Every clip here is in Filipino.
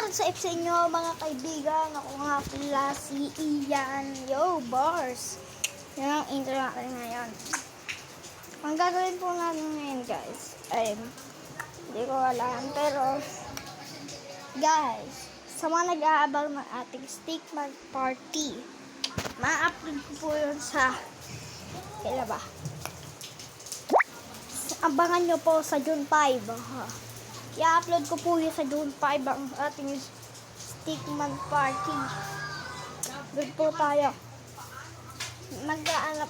What's up sa inyo mga kaibigan? Ako nga pala si Ian. Yo, bars! Yan ang intro natin ngayon. Ang gagawin po natin ngayon guys ay hindi ko alam pero guys, sa mga nag-aabang ng ating Stickman Party, ma-upload ko po yun sa kailan ba? Abangan nyo po sa June 5. I-upload ko po yun sa June 5 ang ating Stickman Party. Doon po tayo mag-aanap.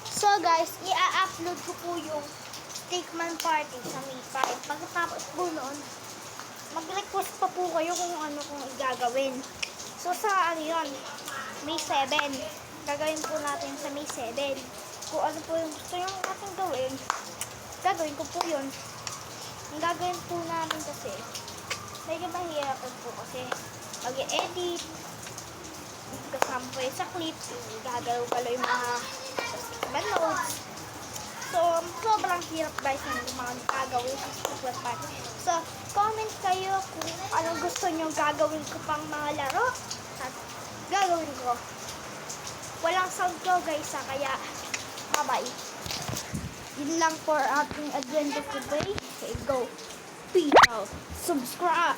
So guys, i-upload ko po yung Stickman Party sa May 5. Pagkatapos po noon, mag-request pa po kayo kung ano kung igagawin. So sa ano yun, May 7. Gagawin po natin sa May 7. Kung ano po yung gusto yung ating gagawin ko po yun. Ang gagawin po namin kasi, medyo mahirapan po kasi mag-edit, kasama po yun sa clips, gagalaw-galaw yung mga notes. So, sobrang hirap guys ng mga gagawin sa Stickman Party. So, comment kayo kung anong gusto nyo gagawin ko pang mga laro at gagawin ko. Walang sound ko guys kaya bye-bye. Yun lang for ating agenda today. Okay, go. Peace out. Subscribe.